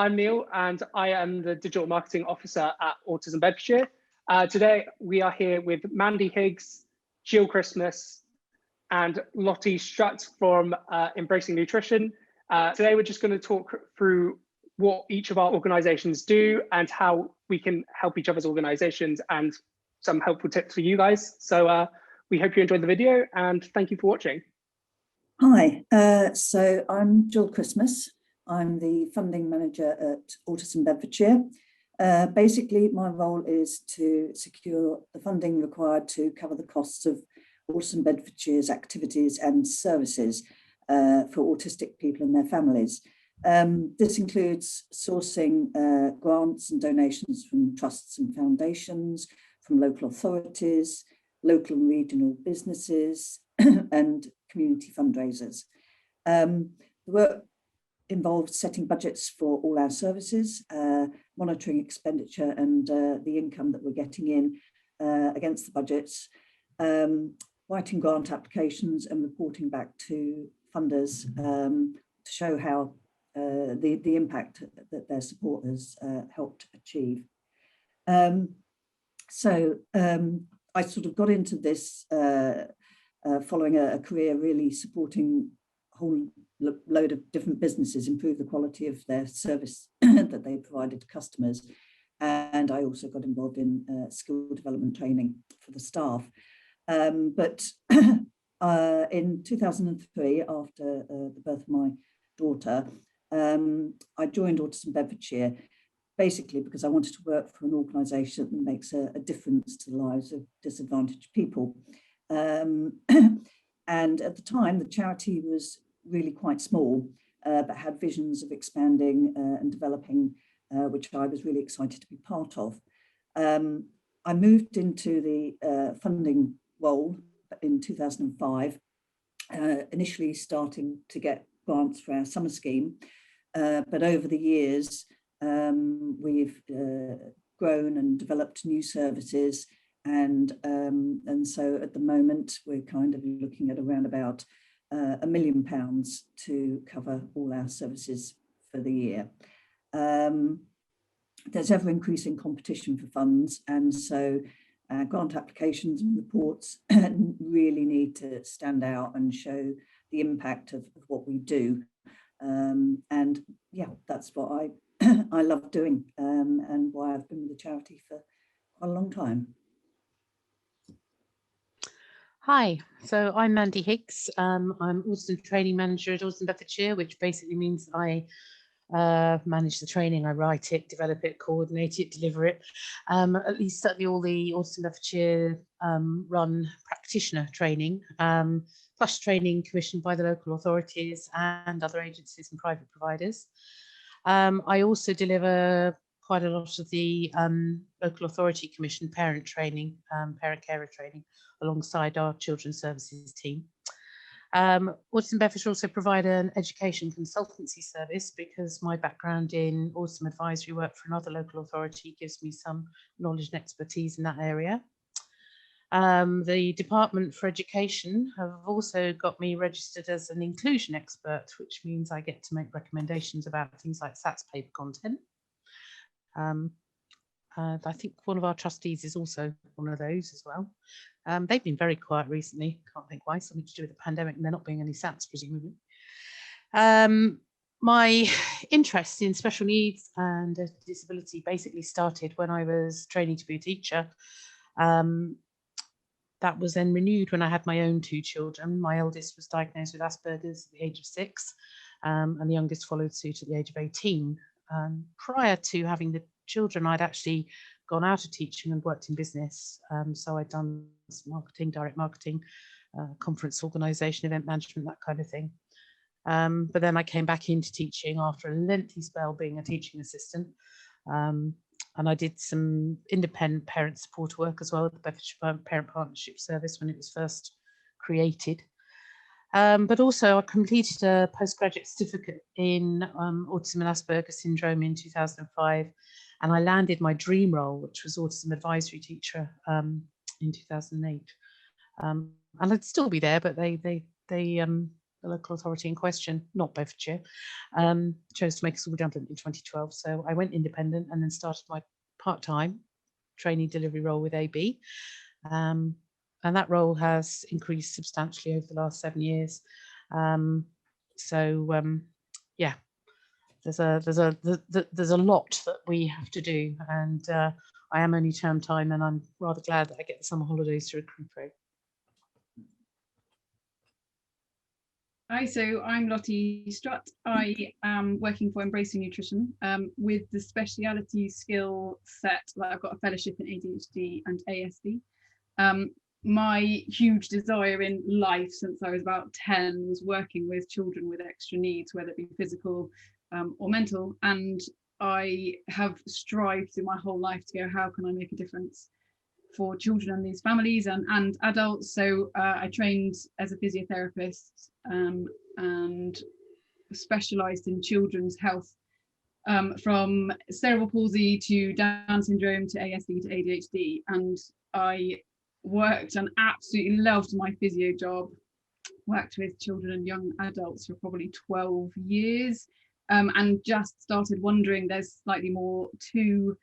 I'm Neil, and I am the Digital Marketing Officer at Autism Bedfordshire. Today, we are here with Mandy Higgs, Gill Christmas, and Lottie Strutt from Embracing Nutrition. Today, we're just going to talk through what each of our organisations do and how we can help each other's organisations, and some helpful tips for you guys. So we hope you enjoyed the video, and thank you for watching. Hi, so I'm Gill Christmas. I'm the funding manager at Autism Bedfordshire. Basically, my role is to secure the funding required to cover the costs of Autism Bedfordshire's activities and services for autistic people and their families. This includes sourcing grants and donations from trusts and foundations, from local authorities, local and regional businesses, and community fundraisers. The work involved setting budgets for all our services, monitoring expenditure and the income that we're getting in against the budgets, writing grant applications and reporting back to funders to show how the impact that their support has helped achieve. I sort of got into this following a career really supporting a whole load of different businesses improve the quality of their service that they provided to customers. And I also got involved in skill development training for the staff. But in 2003, after the birth of my daughter, I joined Autism Bedfordshire, basically because I wanted to work for an organisation that makes a difference to the lives of disadvantaged people. And at the time, the charity was really quite small, but had visions of expanding and developing, which I was really excited to be part of. I moved into the funding role in 2005, initially starting to get grants for our summer scheme, but over the years, we've grown and developed new services. And so at the moment, we're kind of looking at around about £1 million to cover all our services for the year. There's ever increasing competition for funds, and so grant applications and reports really need to stand out and show the impact of what we do. And yeah, that's what I love doing, and why I've been with the charity for quite a long time. Hi, so I'm Mandy Higgs. I'm Autism Training Manager at Autism Bedfordshire, which basically means I manage the training, I write it, develop it, coordinate it, deliver it. At least certainly all the Autism Bedfordshire run practitioner training, plus training commissioned by the local authorities and other agencies and private providers. I also deliver quite a lot of the local authority commissioned parent training, parent carer training, alongside our children's services team. Autism Bedfordshire also provide an education consultancy service because my background in autism advisory work for another local authority gives me some knowledge and expertise in that area. The Department for Education have also got me registered as an inclusion expert, which means I get to make recommendations about things like SATS paper content. And I think one of our trustees is also one of those as well. They've been very quiet recently, can't think why, something to do with the pandemic and there not being any SATs, presumably. My interest in special needs and disability basically started when I was training to be a teacher. That was then renewed when I had my own 2 children. My eldest was diagnosed with Asperger's at the age of 6, and the youngest followed suit at the age of 18. Prior to having the children, I'd actually gone out of teaching and worked in business. So I'd done marketing, direct marketing, conference organisation, event management, that kind of thing. But then I came back into teaching after a lengthy spell being a teaching assistant. And I did some independent parent support work as well at the Bedfordshire Parent Partnership Service when it was first created. But also I completed a postgraduate certificate in autism and Asperger's syndrome in 2005. And I landed my dream role, which was autism advisory teacher in 2008. And I'd still be there, but they the local authority in question, not Bedfordshire, chose to make us all redundant in 2012. So I went independent and then started my part-time training delivery role with AB. And that role has increased substantially over the last 7 years. Yeah, there's a lot that we have to do, and I am only term time, and I'm rather glad that I get the summer holidays to recuperate. Hi, so I'm Lottie Strutt. I am working for Embracing Nutrition with the speciality skill set that I've got a fellowship in ADHD and ASD. My huge desire in life since I was about 10 was working with children with extra needs, whether it be physical or mental. And I have strived through my whole life to go, how can I make a difference for children and these families and adults? So I trained as a physiotherapist and specialised in children's health, from cerebral palsy to Down syndrome to ASD to ADHD. And I worked and absolutely loved my physio job, worked with children and young adults for probably 12 years, and just started wondering there's slightly more to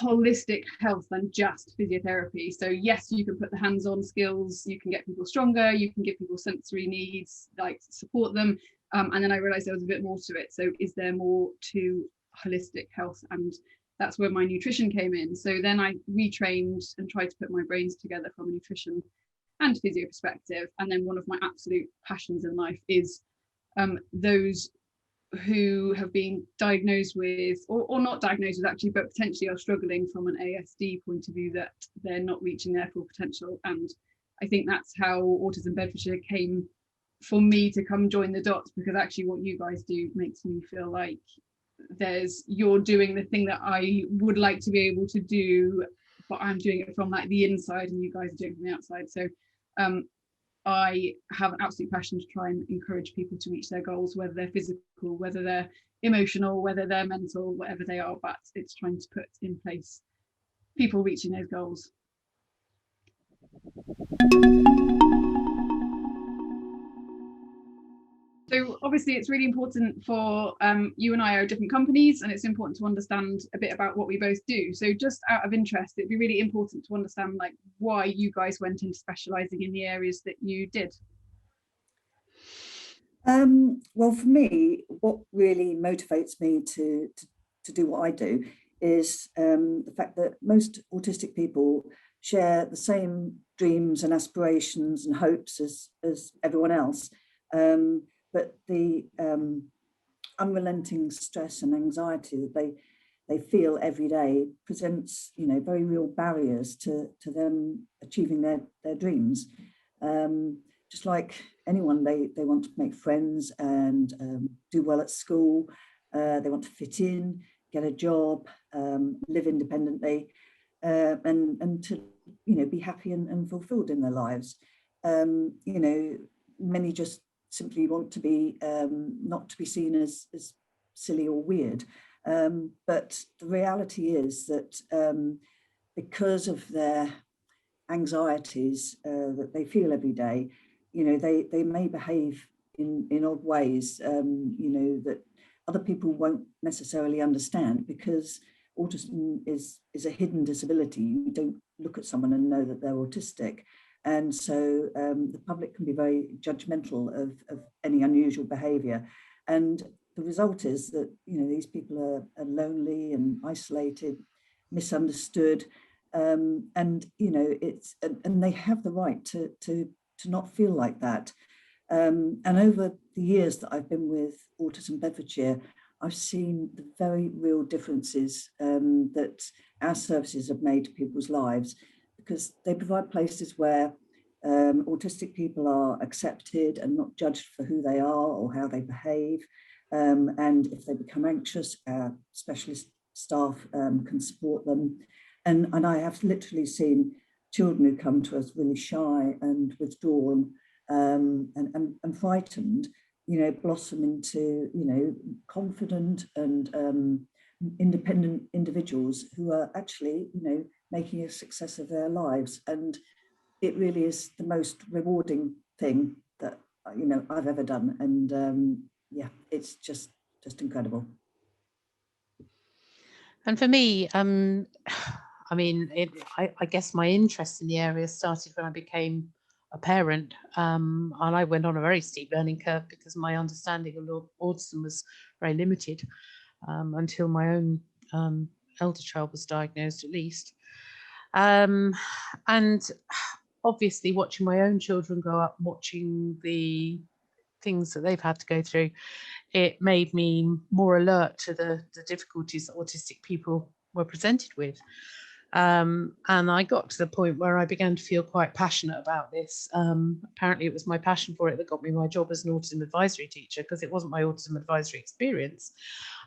holistic health than just physiotherapy. So yes, you can put the hands-on skills, you can get people stronger, you can give people sensory needs, like support them, and then I realized there was a bit more to it. So is there more to holistic health? And that's where my nutrition came in. So then I retrained and tried to put my brains together from a nutrition and physio perspective. And then one of my absolute passions in life is those who have been diagnosed with, or not diagnosed with actually, but potentially are struggling from an ASD point of view, that they're not reaching their full potential. And I think that's how Autism Bedfordshire came for me to come join the dots, because actually what you guys do makes me feel like you're doing the thing that I would like to be able to do, but I'm doing it from like the inside and you guys are doing it from the outside. So I have an absolute passion to try and encourage people to reach their goals, whether they're physical, whether they're emotional, whether they're mental, whatever they are, but it's trying to put in place people reaching those goals. So obviously it's really important for you and I are different companies, and it's important to understand a bit about what we both do. So just out of interest, it'd be really important to understand like why you guys went into specialising in the areas that you did. Well, for me, what really motivates me to do what I do is the fact that most autistic people share the same dreams and aspirations and hopes as everyone else. But the unrelenting stress and anxiety that they feel every day presents, very real barriers to them achieving their dreams. Just like anyone, they want to make friends and do well at school. They want to fit in, get a job, live independently, and to be happy and fulfilled in their lives. Many just simply want to be not to be seen as silly or weird. But the reality is that because of their anxieties that they feel every day, they may behave in odd ways, that other people won't necessarily understand, because autism is a hidden disability. You don't look at someone and know that they're autistic. And so the public can be very judgmental of any unusual behaviour. And the result is that, these people are lonely and isolated, misunderstood, and, and they have the right to not feel like that. And over the years that I've been with Autism Bedfordshire, I've seen the very real differences that our services have made to people's lives, because they provide places where autistic people are accepted and not judged for who they are or how they behave. And if they become anxious, our specialist staff can support them. And I have literally seen children who come to us really shy and withdrawn and frightened, blossom into, confident and independent individuals who are actually, making a success of their lives. And it really is the most rewarding thing that I've ever done. And yeah, it's just incredible. And for me, I mean, I guess my interest in the area started when I became a parent, and I went on a very steep learning curve because my understanding of autism was very limited until my own elder child was diagnosed, at least. And obviously, watching my own children grow up, watching the things that they've had to go through, it made me more alert to the difficulties that autistic people were presented with. And I got to the point where I began to feel quite passionate about this. Apparently it was my passion for it that got me my job as an autism advisory teacher, because it wasn't my autism advisory experience.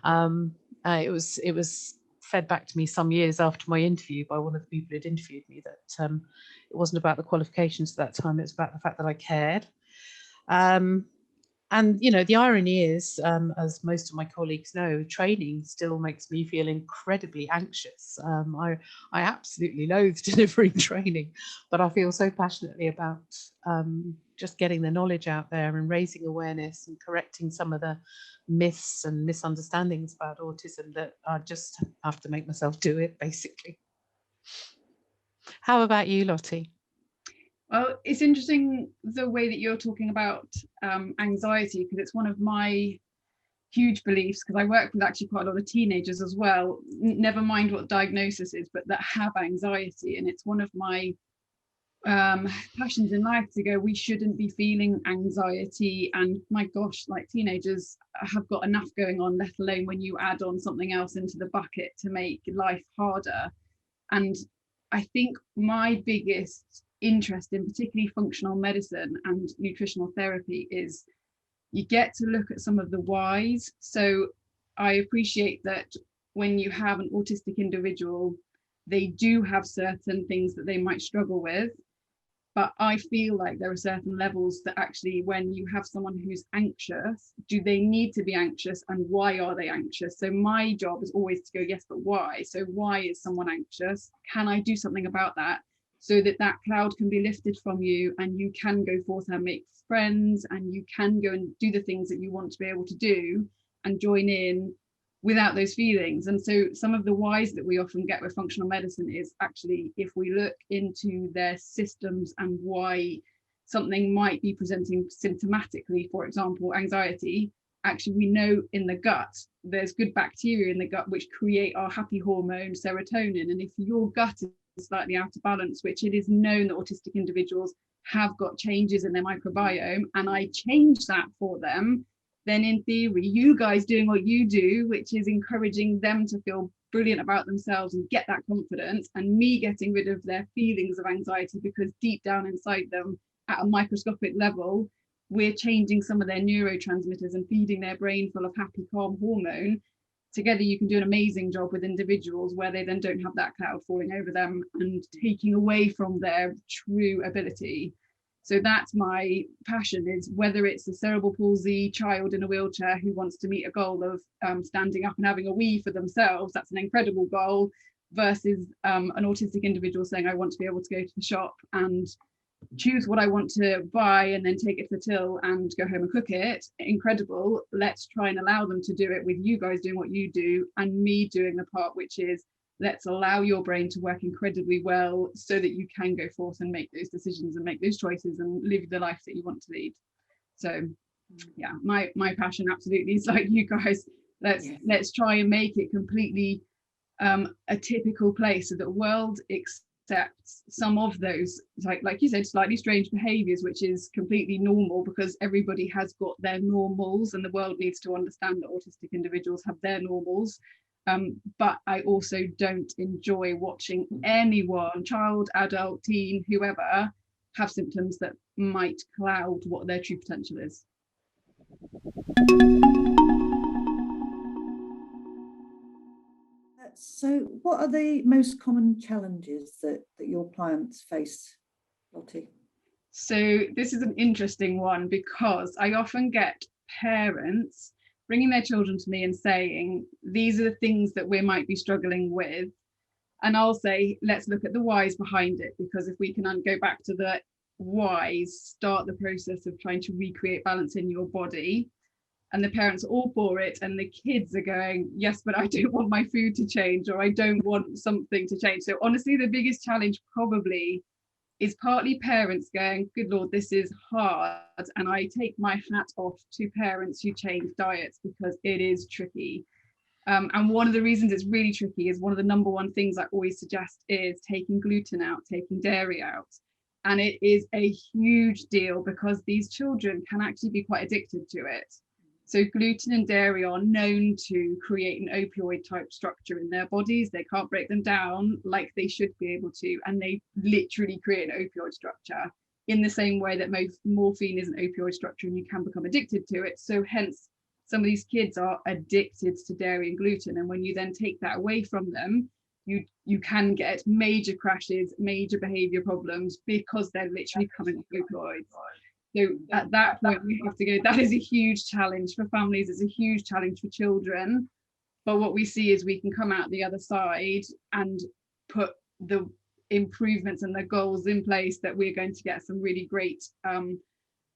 It was fed back to me some years after my interview by one of the people who'd interviewed me, that it wasn't about the qualifications at that time, it was about the fact that I cared. And, the irony is, as most of my colleagues know, training still makes me feel incredibly anxious. I absolutely loathe delivering training, but I feel so passionately about just getting the knowledge out there and raising awareness and correcting some of the myths and misunderstandings about autism that I just have to make myself do it, basically. How about you, Lottie? Well, it's interesting the way that you're talking about anxiety, because it's one of my huge beliefs, because I work with actually quite a lot of teenagers as well, never mind what diagnosis is, but that have anxiety. And it's one of my passions in life to go, we shouldn't be feeling anxiety. And my gosh, like, teenagers have got enough going on, let alone when you add on something else into the bucket to make life harder. And I think my biggest interest in particularly functional medicine and nutritional therapy is you get to look at some of the whys. So I appreciate that when you have an autistic individual, they do have certain things that they might struggle with, but I feel like there are certain levels that actually, when you have someone who's anxious, do they need to be anxious, and why are they anxious? So my job is always to go, yes, but why? So why is someone anxious? Can I do something about that, so that that cloud can be lifted from you and you can go forth and make friends, and you can go and do the things that you want to be able to do and join in without those feelings? And so some of the whys that we often get with functional medicine is actually, if we look into their systems and why something might be presenting symptomatically, for example, anxiety, actually we know in the gut there's good bacteria in the gut which create our happy hormone serotonin. And if your gut is slightly out of balance, which it is known that autistic individuals have got changes in their microbiome, and I change that for them, then in theory, you guys doing what you do, which is encouraging them to feel brilliant about themselves and get that confidence, and me getting rid of their feelings of anxiety, because deep down inside them at a microscopic level, we're changing some of their neurotransmitters and feeding their brain full of happy, calm hormone. Together, you can do an amazing job with individuals where they then don't have that cloud falling over them and taking away from their true ability. So that's my passion, is whether it's a cerebral palsy child in a wheelchair who wants to meet a goal of standing up and having a wee for themselves, that's an incredible goal, versus an autistic individual saying, I want to be able to go to the shop and choose what I want to buy and then take it to the till and go home and cook it. Incredible. Let's try and allow them to do it with you guys doing what you do and me doing the part, which is let's allow your brain to work incredibly well so that you can go forth and make those decisions and make those choices and live the life that you want to lead. So yeah, my passion absolutely is like you guys, let's try and make it completely a typical place so that the world accepts some of those, like you said, slightly strange behaviors, which is completely normal because everybody has got their normals, and the world needs to understand that autistic individuals have their normals. But I also don't enjoy watching anyone, child, adult, teen, whoever, have symptoms that might cloud what their true potential is. So what are the most common challenges that your clients face, Lottie? So this is an interesting one, because I often get parents bringing their children to me and saying, these are the things that we might be struggling with. And I'll say, let's look at the whys behind it, because if we can go back to the wise start the process of trying to recreate balance in your body, and the parents are all for it, and the kids are going, yes, but I don't want my food to change, or I don't want something to change. So honestly, the biggest challenge probably is partly parents going, good Lord, this is hard. And I take my hat off to parents who change diets, because it is tricky. And one of the reasons it's really tricky is one of the number one things I always suggest is taking gluten out, taking dairy out. And it is a huge deal, because these children can actually be quite addicted to it. So gluten and dairy are known to create an opioid type structure in their bodies. They can't break them down like they should be able to, and they literally create an opioid structure in the same way that morphine is an opioid structure and you can become addicted to it. So hence, some of these kids are addicted to dairy and gluten. And when you then take that away from them, you can get major crashes, major behavior problems, because they're literally coming off opioids. So at that point, we have to go, that is a huge challenge for families, it's a huge challenge for children. But what we see is we can come out the other side and put the improvements and the goals in place that we're going to get some really great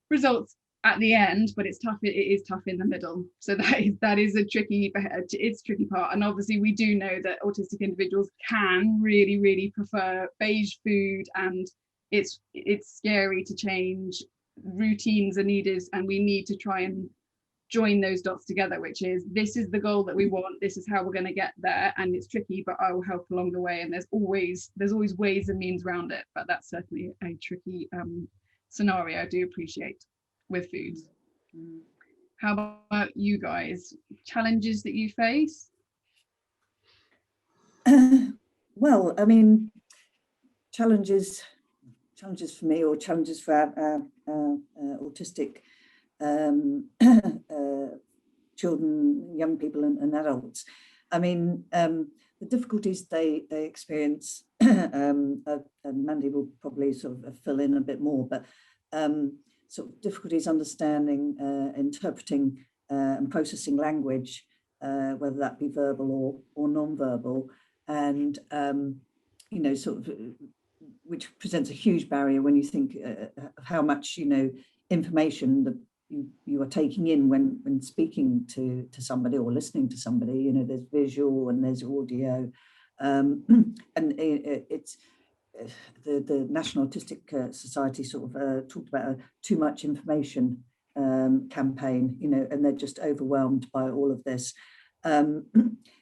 results at the end. But it's tough, it is tough in the middle. So that is a tricky part. And obviously we do know that autistic individuals can really prefer beige food, and it's scary to change. Routines are needed, and we need to try and join those dots together, which is, this is the goal that we want, this is how we're going to get there, and it's tricky, but I will help along the way. And there's always ways and means around it, but that's certainly a tricky scenario I do appreciate with foods. How about you guys? Challenges that you face? Well, I mean, challenges for me, or challenges for our autistic children, young people and adults. I mean, the difficulties they experience, and Mandy will probably sort of fill in a bit more, but sort of difficulties understanding, interpreting and processing language, whether that be verbal or non-verbal, and you know, sort of, which presents a huge barrier when you think of how much, you know, information that you are taking in when speaking to somebody or listening to somebody. You know, there's visual and there's audio, and it's the National Autistic Society sort of talked about a too much information campaign, you know, and they're just overwhelmed by all of this. You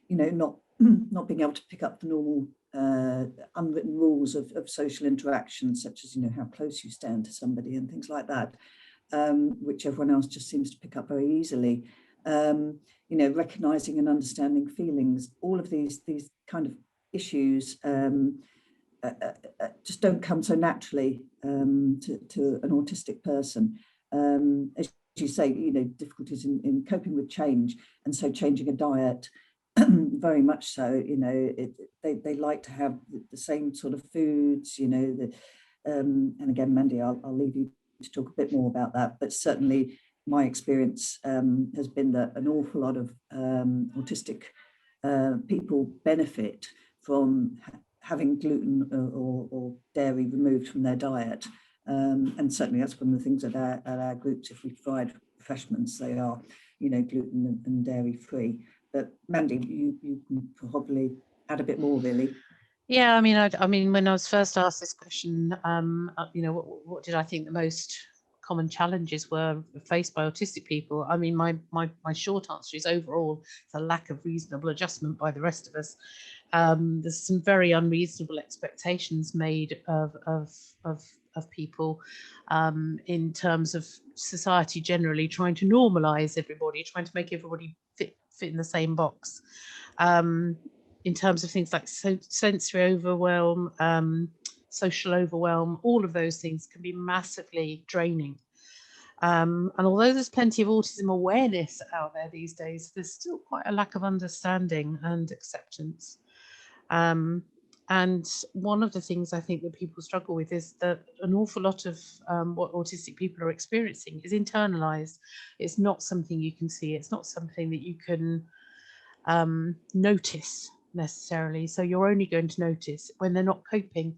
know, not being able to pick up the normal unwritten rules of social interaction, such as, you know, how close you stand to somebody and things like that, which everyone else just seems to pick up very easily. You know, recognizing and understanding feelings, all of these kind of issues just don't come so naturally to an autistic person. As you say, you know, difficulties in coping with change, and so changing a diet, very much so. You know, they like to have the same sort of foods, you know, and again, Mandy, I'll leave you to talk a bit more about that, but certainly my experience has been that an awful lot of autistic people benefit from having gluten or dairy removed from their diet, and certainly that's one of the things at our groups. If we provide refreshments, they are, you know, gluten and dairy free. But Mandy, you can probably add a bit more, really. Yeah, I mean, when I was first asked this question, you know, what did I think the most common challenges were faced by autistic people? I mean, my short answer is, overall, it's a lack of reasonable adjustment by the rest of us. There's some very unreasonable expectations made of people in terms of society generally trying to normalize everybody, trying to make everybody fit in the same box. In terms of things like sensory overwhelm, social overwhelm, all of those things can be massively draining. And although there's plenty of autism awareness out there these days, there's still quite a lack of understanding and acceptance. And one of the things I think that people struggle with is that an awful lot of what autistic people are experiencing is internalized. It's not something you can see. It's not something that you can notice necessarily. So you're only going to notice when they're not coping,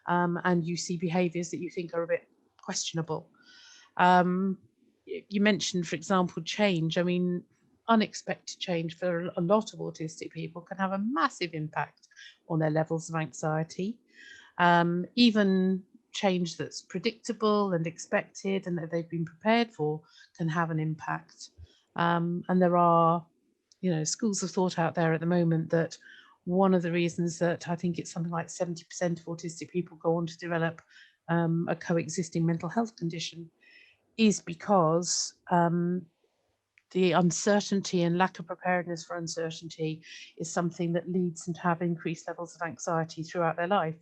and you see behaviours that you think are a bit questionable. You mentioned, for example, change. I mean, unexpected change for a lot of autistic people can have a massive impact on their levels of anxiety. Even change that's predictable and expected and that they've been prepared for can have an impact. And there are, schools of thought out there at the moment that one of the reasons that I think it's something like 70% of autistic people go on to develop a coexisting mental health condition is because the uncertainty and lack of preparedness for uncertainty is something that leads them to have increased levels of anxiety throughout their life.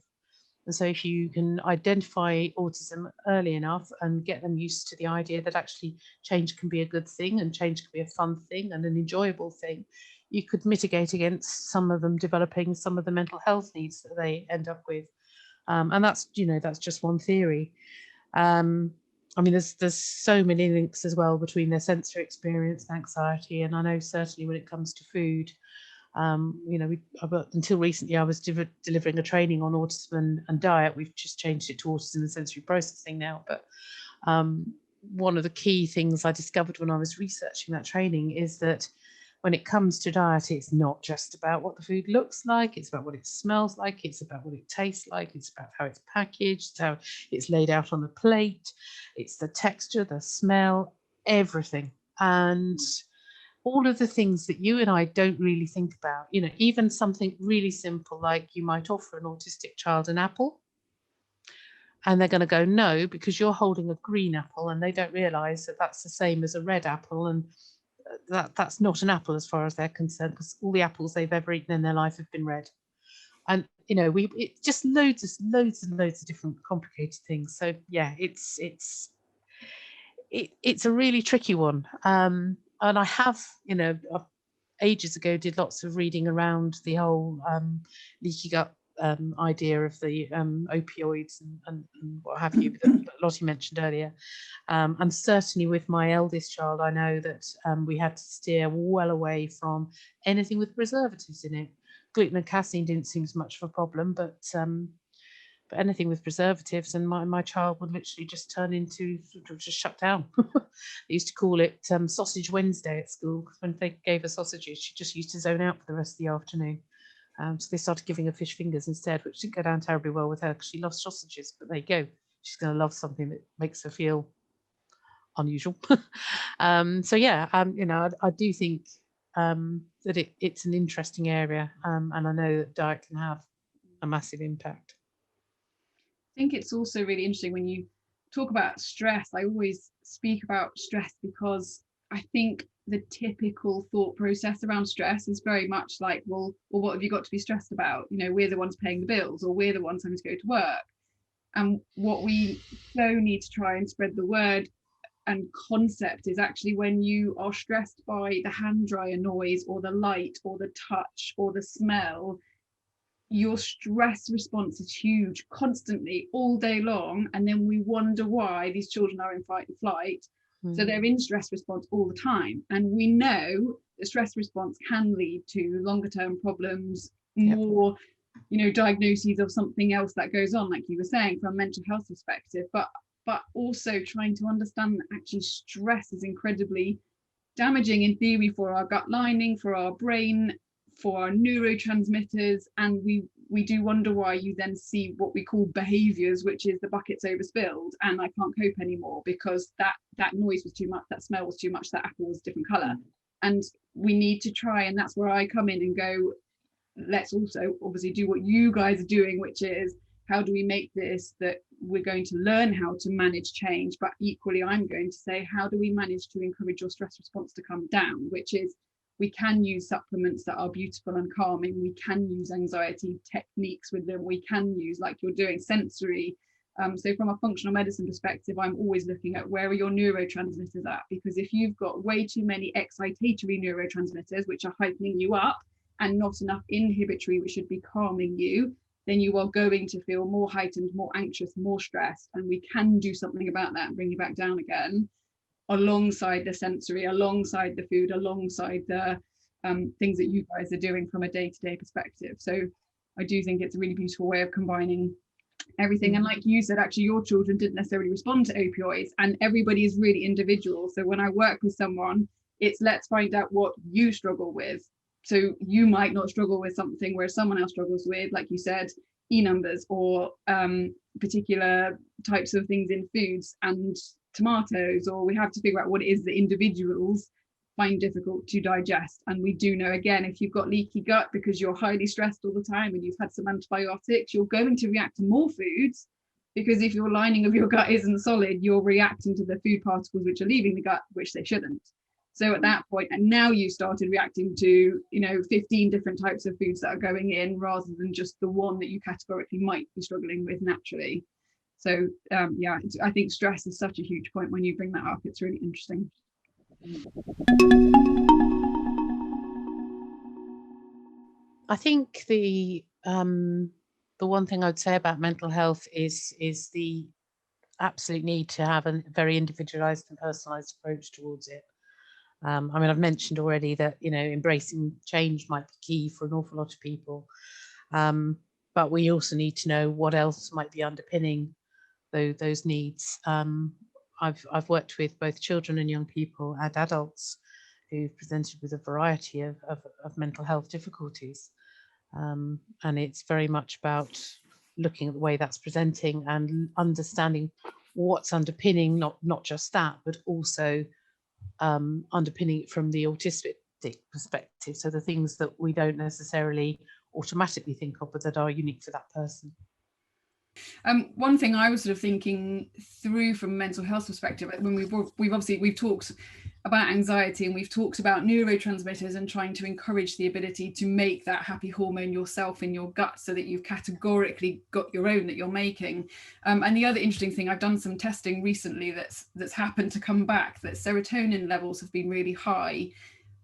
And so if you can identify autism early enough and get them used to the idea that actually change can be a good thing and change can be a fun thing and an enjoyable thing, you could mitigate against some of them developing some of the mental health needs that they end up with. And that's just one theory. I mean, there's so many links as well between their sensory experience and anxiety. And I know certainly when it comes to food, until recently I was delivering a training on autism and diet. We've just changed it to autism and sensory processing now. But one of the key things I discovered when I was researching that training is that when it comes to diet, it's not just about what the food looks like, it's about what it smells like, it's about what it tastes like, it's about how it's packaged, it's how it's laid out on the plate, it's the texture, the smell, everything. And all of the things that you and I don't really think about, even something really simple like you might offer an autistic child an apple and they're going to go no because you're holding a green apple and they don't realize that that's the same as a red apple, and that's not an apple as far as they're concerned, because all the apples they've ever eaten in their life have been red. And it just loads and loads of different complicated things. So yeah, it's a really tricky one. And I have, ages ago did lots of reading around the whole leaky gut idea of the opioids and what have you that Lottie mentioned earlier. And certainly with my eldest child, I know that we had to steer well away from anything with preservatives in it. Gluten and casein didn't seem as much of a problem, but anything with preservatives, and my child would literally just turn into sort of just shut down. They used to call it Sausage Wednesday at school, because when they gave her sausages, she just used to zone out for the rest of the afternoon. So they started giving her fish fingers instead, which didn't go down terribly well with her because she loves sausages. But there you go. She's going to love something that makes her feel unusual. So yeah, I do think that it's an interesting area, and I know that diet can have a massive impact. I think it's also really interesting when you talk about stress. I always speak about stress because I think the typical thought process around stress is very much like, well, what have you got to be stressed about? We're the ones paying the bills, or we're the ones having to go to work. And what we so need to try and spread the word and concept is actually when you are stressed by the hand dryer noise or the light or the touch or the smell, your stress response is huge constantly all day long. And then we wonder why these children are in fight and flight. So they're in stress response all the time. And we know the stress response can lead to longer term problems, more, diagnoses of something else that goes on, like you were saying, from a mental health perspective, but also trying to understand that actually stress is incredibly damaging in theory for our gut lining, for our brain, for our neurotransmitters. And we do wonder why you then see what we call behaviors, which is the bucket's overspilled and I can't cope anymore because that noise was too much, that smell was too much, that apple was a different color. And we need to try, and that's where I come in and go, let's also obviously do what you guys are doing, which is how do we make this that we're going to learn how to manage change, but equally I'm going to say, how do we manage to encourage your stress response to come down, which is we can use supplements that are beautiful and calming, we can use anxiety techniques with them, we can use, like you're doing, sensory. So from a functional medicine perspective, I'm always looking at where are your neurotransmitters at, because if you've got way too many excitatory neurotransmitters which are heightening you up and not enough inhibitory which should be calming you, then you are going to feel more heightened, more anxious, more stressed. And we can do something about that and bring you back down again, alongside the sensory, alongside the food, alongside the things that you guys are doing from a day-to-day perspective. So I do think it's a really beautiful way of combining everything. And like you said, actually your children didn't necessarily respond to opioids, and everybody is really individual. So when I work with someone, it's let's find out what you struggle with. So you might not struggle with something where someone else struggles with, like you said, numbers or particular types of things in foods and tomatoes, or we have to figure out what it is that individuals find difficult to digest. And we do know, again, if you've got leaky gut because you're highly stressed all the time and you've had some antibiotics, you're going to react to more foods, because if your lining of your gut isn't solid, you're reacting to the food particles which are leaving the gut, which they shouldn't. So at that point, and now you started reacting to, 15 different types of foods that are going in, rather than just the one that you categorically might be struggling with naturally. So yeah, I think stress is such a huge point when you bring that up. It's really interesting. I think the one thing I'd say about mental health is the absolute need to have a very individualized and personalized approach towards it. I mean, I've mentioned already that, embracing change might be key for an awful lot of people. But we also need to know what else might be underpinning those needs. I've worked with both children and young people and adults who've presented with a variety of mental health difficulties. And it's very much about looking at the way that's presenting and understanding what's underpinning not just that, but also underpinning it from the autistic perspective. So the things that we don't necessarily automatically think of, but that are unique to that person. One thing I was sort of thinking through from a mental health perspective, when we've talked about anxiety and we've talked about neurotransmitters and trying to encourage the ability to make that happy hormone yourself in your gut, so that you've categorically got your own that you're making. And the other interesting thing, I've done some testing recently that's happened to come back that serotonin levels have been really high.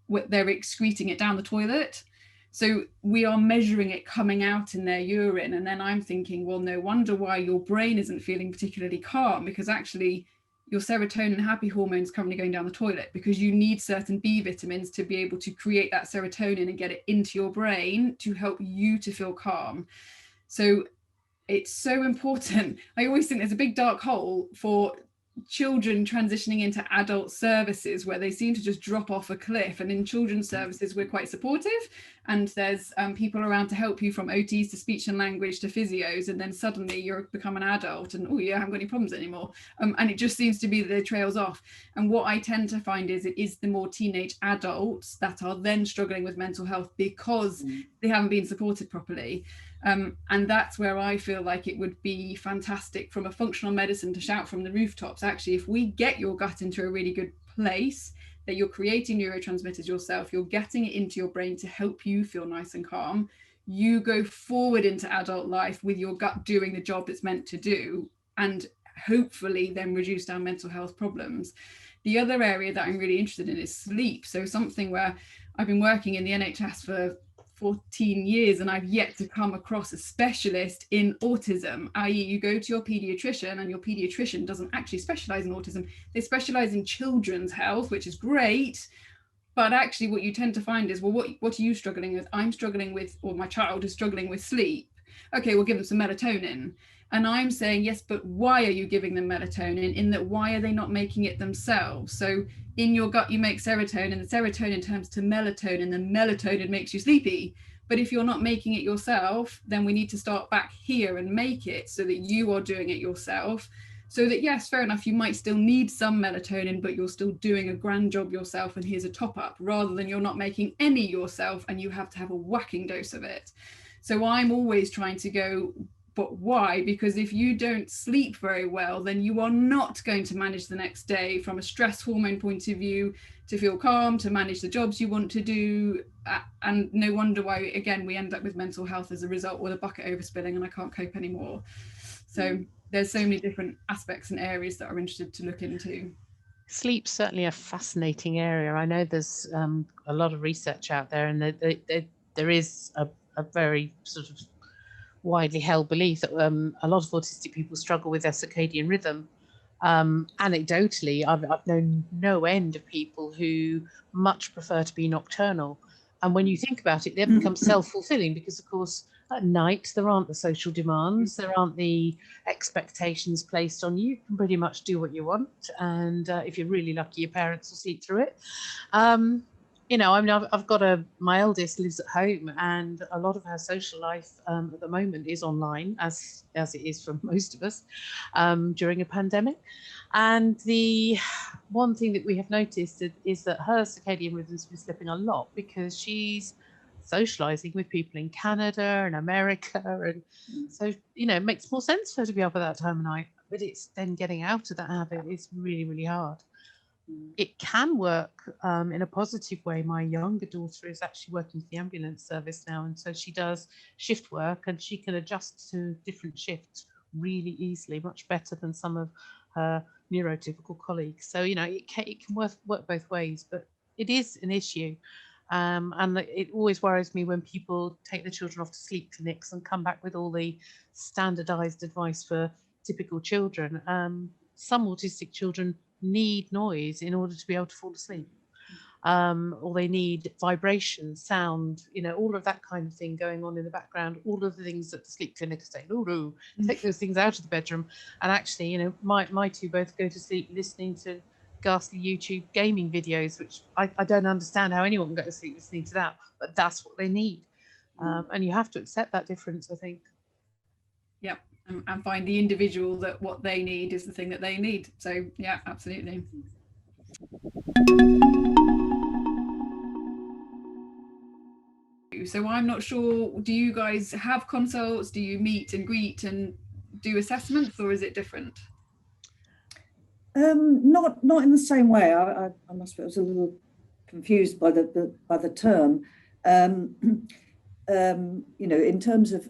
They're excreting it down the toilet. So we are measuring it coming out in their urine. And then I'm thinking, well, no wonder why your brain isn't feeling particularly calm, because actually your serotonin and happy hormones currently going down the toilet, because you need certain B vitamins to be able to create that serotonin and get it into your brain to help you to feel calm. So it's so important. I always think there's a big dark hole for children transitioning into adult services where they seem to just drop off a cliff. And in children's services, we're quite supportive, and there's people around to help you, from OTs to speech and language to physios, and then suddenly you're become an adult and, oh yeah, I haven't got any problems anymore. And it just seems to be that the trails off. And what I tend to find is it is the more teenage adults that are then struggling with mental health because they haven't been supported properly. And that's where I feel like it would be fantastic from a functional medicine to shout from the rooftops. Actually, if we get your gut into a really good place, that you're creating neurotransmitters yourself, you're getting it into your brain to help you feel nice and calm, you go forward into adult life with your gut doing the job it's meant to do, and hopefully then reduce our mental health problems. The other area that I'm really interested in is sleep. So something where I've been working in the NHS for 14 years and I've yet to come across a specialist in autism, i.e. you go to your pediatrician and your pediatrician doesn't actually specialize in autism. They specialize in children's health, which is great, but actually what you tend to find is, well, what are you struggling with? I'm struggling with, or my child is struggling with sleep. Okay, we'll give them some melatonin. And I'm saying, yes, but why are you giving them melatonin? In that, why are they not making it themselves? So in your gut, you make serotonin, the serotonin turns to melatonin, and melatonin makes you sleepy. But if you're not making it yourself, then we need to start back here and make it so that you are doing it yourself. So that, yes, fair enough, you might still need some melatonin, but you're still doing a grand job yourself, and here's a top up, rather than you're not making any yourself and you have to have a whacking dose of it. So I'm always trying to go, but why? Because if you don't sleep very well, then you are not going to manage the next day from a stress hormone point of view, to feel calm, to manage the jobs you want to do. And no wonder why, again, we end up with mental health as a result, with a bucket overspilling and I can't cope anymore. So there's so many different aspects and areas that are interested to look into. Sleep's certainly a fascinating area. I know there's a lot of research out there, and there is a very sort of widely held belief that a lot of autistic people struggle with their circadian rhythm. Anecdotally, I've known no end of people who much prefer to be nocturnal. And when you think about it, they become self-fulfilling, because of course at night, there aren't the social demands, there aren't the expectations placed on you. You can pretty much do what you want, and if you're really lucky, your parents will see through it. You know, I mean, I've got my eldest lives at home, and a lot of her social life at the moment is online, as it is for most of us during a pandemic. And the one thing that we have noticed is that her circadian rhythm's been slipping a lot, because she's socializing with people in Canada and America, and so, you know, it makes more sense for her to be up at that time of night, but it's then getting out of that habit is really, really hard. It can work in a positive way. My younger daughter is actually working for the ambulance service now, and so she does shift work, and she can adjust to different shifts really easily, much better than some of her neurotypical colleagues. So, you know, it can work both ways, but it is an issue. And it always worries me when people take the children off to sleep clinics and come back with all the standardized advice for typical children. Some autistic children need noise in order to be able to fall asleep, or they need vibration, sound, you know, all of that kind of thing going on in the background, all of the things that the sleep clinic is saying, oh no, take those things out of the bedroom. And actually, you know, my two both go to sleep listening to ghastly YouTube gaming videos, which I don't understand how anyone can go to sleep listening to that, but that's what they need. And you have to accept that difference, I think. Yep, and find the individual that what they need is the thing that they need. So yeah, absolutely. So I'm not sure, do you guys have consults? Do you meet and greet and do assessments, or is it different? Not in the same way. I must admit, I was a little confused by the term. You know, in terms of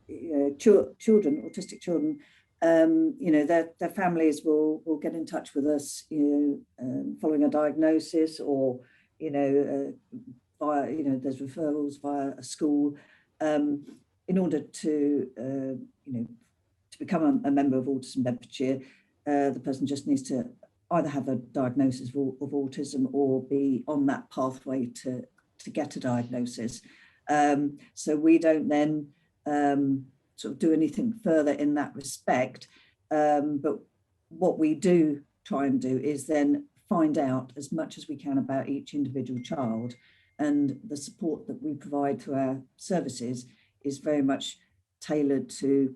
you know, children, autistic children, you know, their families will get in touch with us, you know, following a diagnosis, or you know, via, you know, there's referrals via a school, in order to you know, to become a member of Autism Bedfordshire. The person just needs to either have a diagnosis of autism or be on that pathway to get a diagnosis. So we don't then sort of do anything further in that respect. But what we do try and do is then find out as much as we can about each individual child, and the support that we provide through our services is very much tailored to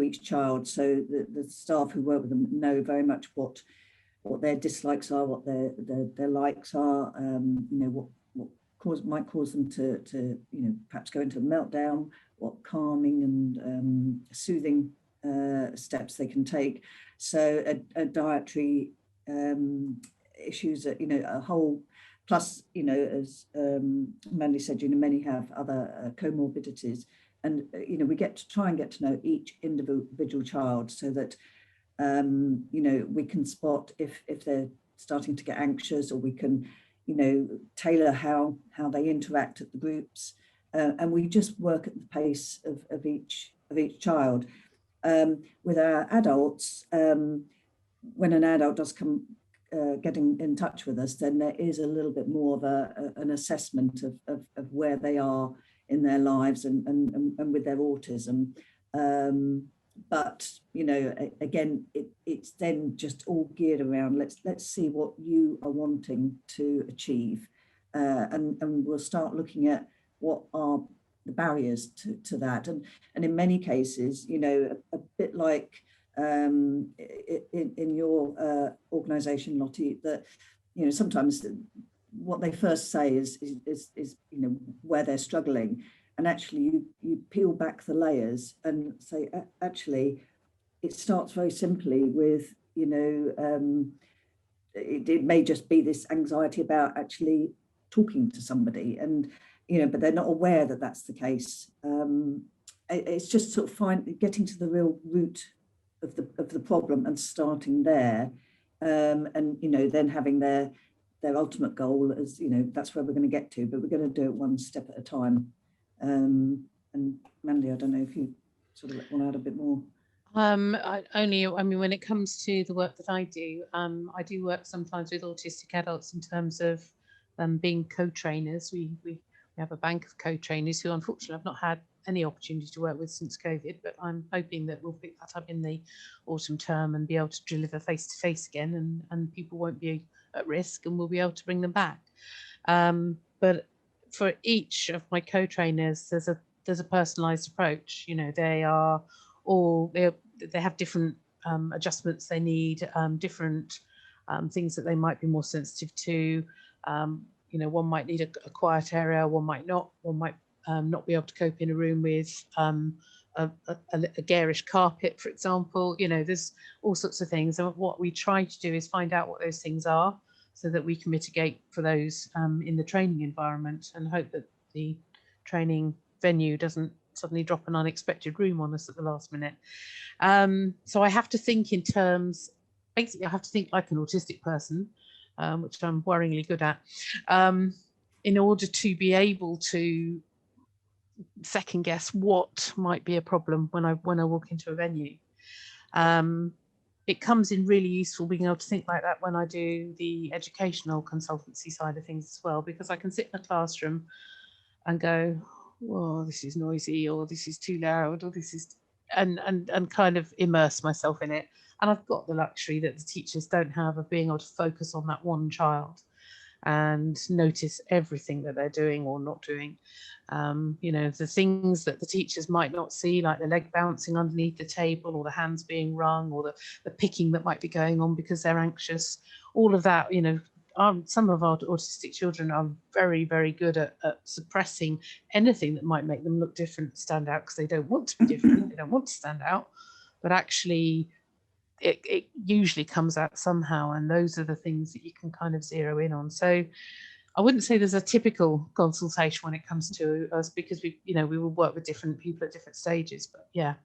each child. So the staff who work with them know very much what their dislikes are, what their likes are, you know, what might cause them to you know, perhaps go into a meltdown, what calming and soothing steps they can take. So a dietary issues, you know, a whole, plus, you know, as Mandy said, you know, many have other comorbidities. And, you know, we get to try and get to know each individual child, so that, you know, we can spot if they're starting to get anxious, or we can, you know, tailor how they interact at the groups. And we just work at the pace of each child. With our adults, when an adult does come getting in touch with us, then there is a little bit more of an assessment of where they are in their lives and with their autism. But, you know, again, it's then just all geared around, let's see what you are wanting to achieve. And we'll start looking at what are the barriers to that. And in many cases, you know, a bit like in your organisation, Lottie, that, you know, sometimes what they first say is you know, where they're struggling, and actually you peel back the layers and say, actually, it starts very simply with, you know, it may just be this anxiety about actually talking to somebody, and, you know, but they're not aware that that's the case. It's just sort of getting to the real root of the problem and starting there, and, you know, then having their ultimate goal as, you know, that's where we're going to get to, but we're going to do it one step at a time. And Mandy, I don't know if you sort of want to add a bit more. I mean, when it comes to the work that I do work sometimes with autistic adults in terms of being co-trainers. We have a bank of co-trainers who unfortunately I've not had any opportunity to work with since COVID, but I'm hoping that we'll pick that up in the autumn term and be able to deliver face-to-face again, and people won't be at risk, and we'll be able to bring them back. But for each of my co-trainers, there's a personalised approach. You know, they have different adjustments they need, different things that they might be more sensitive to. You know, one might need a quiet area, one might not. One might not be able to cope in a room with a garish carpet, for example. You know, there's all sorts of things. And what we try to do is find out what those things are, so that we can mitigate for those in the training environment, and hope that the training venue doesn't suddenly drop an unexpected room on us at the last minute. So I have to think in terms, basically I have to think like an autistic person, which I'm worryingly good at, in order to be able to second guess what might be a problem when I walk into a venue. It comes in really useful being able to think like that when I do the educational consultancy side of things as well, because I can sit in a classroom and go, "Whoa, this is noisy," or "This is too loud," or "This is," and kind of immerse myself in it. And I've got the luxury that the teachers don't have, of being able to focus on that one child and notice everything that they're doing or not doing. You know, the things that the teachers might not see, like the leg bouncing underneath the table, or the hands being wrung, or the picking that might be going on because they're anxious. All of that, you know, some of our autistic children are very, very good at suppressing anything that might make them look different, stand out, because they don't want to be different, they don't want to stand out, but actually it usually comes out somehow, and those are the things that you can kind of zero in on. So I wouldn't say there's a typical consultation when it comes to us, because we will work with different people at different stages, but yeah,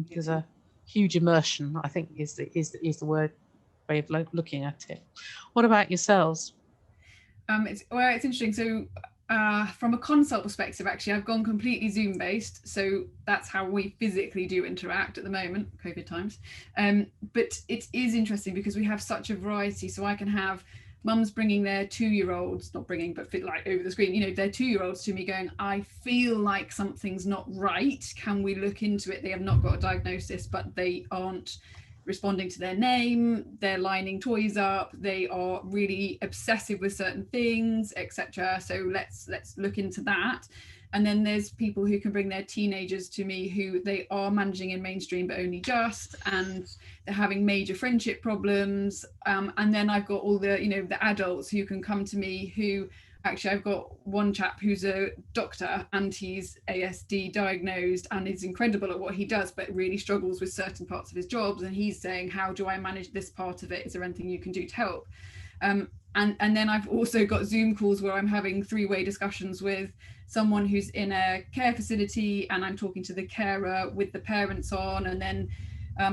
there's a huge immersion, I think is the word way of looking at it. What about yourselves? It's interesting. So from a consult perspective, actually, I've gone completely Zoom based. So that's how we physically do interact at the moment, COVID times. But it is interesting because we have such a variety. So I can have mums bringing their 2-year-olds, not bringing, but fit like over the screen, you know, their 2-year-olds to me going, "I feel like something's not right. Can we look into it?" They have not got a diagnosis, but they aren't responding to their name, they're lining toys up, they are really obsessive with certain things, etc. So let's look into that. And then there's people who can bring their teenagers to me who they are managing in mainstream but only just, and they're having major friendship problems. And then I've got all the, you know, the adults who can come to me who, actually I've got one chap who's a doctor and he's ASD diagnosed and is incredible at what he does, but really struggles with certain parts of his jobs. And he's saying, "How do I manage this part of it? Is there anything you can do to help?" And then I've also got Zoom calls where I'm having 3-way discussions with someone who's in a care facility, and I'm talking to the carer with the parents on, and then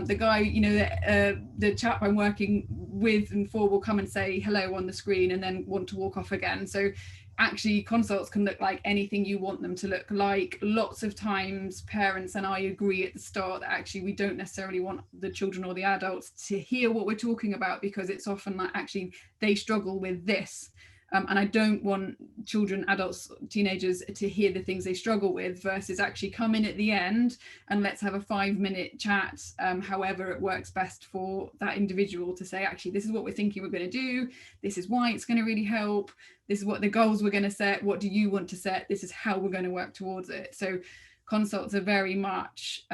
the guy, you know, the chap I'm working with and for will come and say hello on the screen and then want to walk off again. So actually consults can look like anything you want them to look like. Lots of times parents and I agree at the start that actually we don't necessarily want the children or the adults to hear what we're talking about, because it's often like, actually they struggle with this. And I don't want children, adults, teenagers to hear the things they struggle with, versus actually come in at the end and let's have a 5-minute chat, however it works best for that individual, to say, actually, this is what we're thinking we're going to do. This is why it's going to really help. This is what the goals we're going to set. What do you want to set? This is how we're going to work towards it. So consults are very much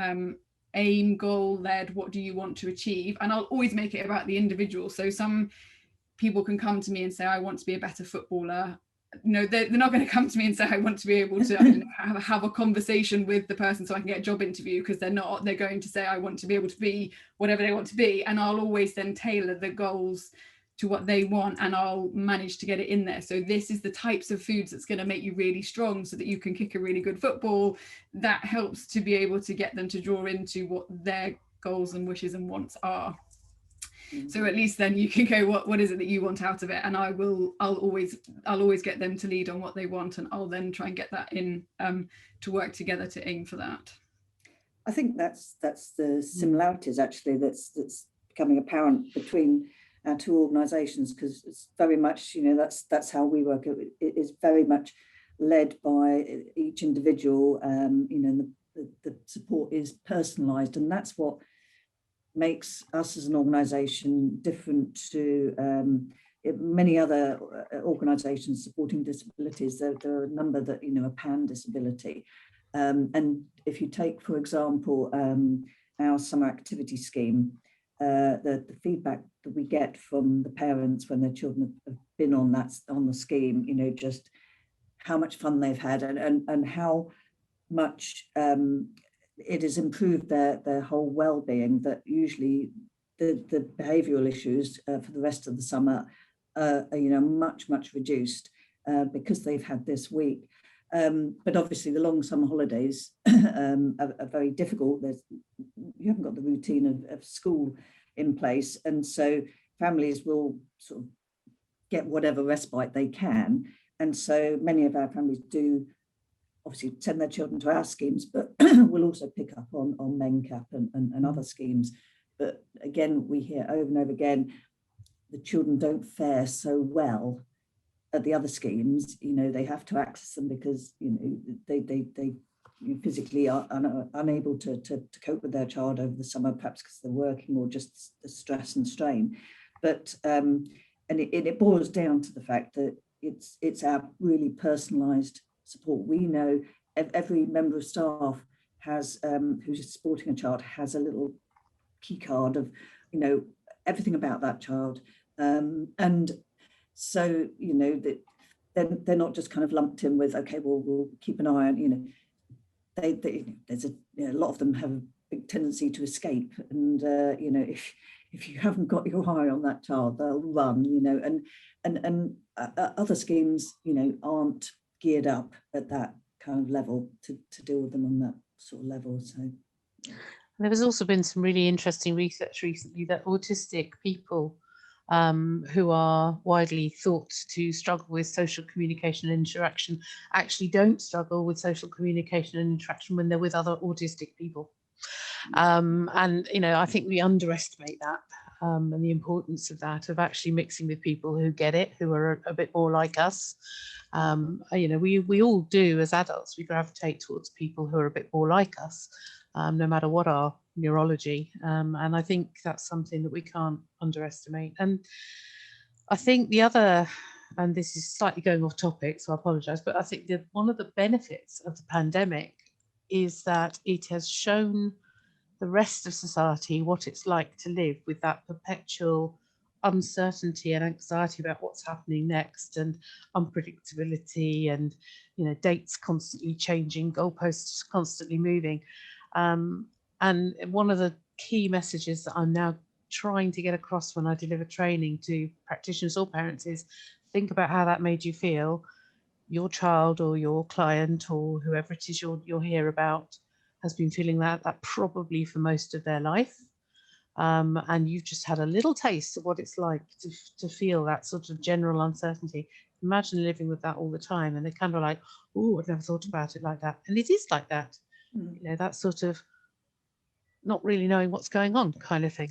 aim, goal led. What do you want to achieve? And I'll always make it about the individual. So some people can come to me and say, "I want to be a better footballer." No, they're not going to come to me and say, "I want to be able to have a conversation with the person so I can get a job interview," because they're not. They're going to say, "I want to be able to be whatever they want to be." And I'll always then tailor the goals to what they want, and I'll manage to get it in there. So this is the types of foods that's going to make you really strong so that you can kick a really good football. That helps to be able to get them to draw into what their goals and wishes and wants are. So at least then you can go, what is it that you want out of it? And I'll always get them to lead on what they want, and I'll then try and get that in to work together to aim for that. I think that's the similarities actually that's becoming apparent between our two organisations, because it's very much, you know, that's how we work. It is very much led by each individual, you know, and the support is personalised, and that's what makes us as an organisation different to many other organisations supporting disabilities. There are a number that, you know, are pan-disability. And if you take, for example, our summer activity scheme, the feedback that we get from the parents when their children have been on the scheme, you know, just how much fun they've had and how much it has improved their whole well-being, that usually the behavioural issues for the rest of the summer are, you know, much reduced because they've had this week. But obviously the long summer holidays are very difficult. You haven't got the routine of school in place, and so families will sort of get whatever respite they can. And so many of our families do obviously send their children to our schemes, but we'll also pick up on MenCap and other schemes. But again, we hear over and over again, the children don't fare so well at the other schemes. You know, they have to access them because, you know, they physically are unable to cope with their child over the summer, perhaps because they're working or just the stress and strain. But and it boils down to the fact that it's our really personalised support. We know every member of staff has who's supporting a child has a little key card of, you know, everything about that child, and so, you know, that they're not just kind of lumped in with, okay, well, we'll keep an eye on, you know, there's a lot of them have a big tendency to escape, and you know, if you haven't got your eye on that child, they'll run, you know, and other schemes, you know, aren't geared up at that kind of level to deal with them on that sort of level. So there has also been some really interesting research recently that autistic people who are widely thought to struggle with social communication and interaction actually don't struggle with social communication and interaction when they're with other autistic people. And, you know, I think we underestimate that and the importance of that, of actually mixing with people who get it, who are a bit more like us. You know, we all do as adults, we gravitate towards people who are a bit more like us, no matter what our neurology. And I think that's something that we can't underestimate. And I think the other, and this is slightly going off topic, so I apologise, but I think that one of the benefits of the pandemic is that it has shown the rest of society what it's like to live with that perpetual uncertainty and anxiety about what's happening next, and unpredictability, and, you know, dates constantly changing, goalposts constantly moving. And one of the key messages that I'm now trying to get across when I deliver training to practitioners or parents is, think about how that made you feel. Your child or your client or whoever it is you'll hear about has been feeling that probably for most of their life. And you've just had a little taste of what it's like to feel that sort of general uncertainty. Imagine living with that all the time, and they're kind of like, oh, I've never thought about it like that. And it is like that, you know, that sort of not really knowing what's going on kind of thing.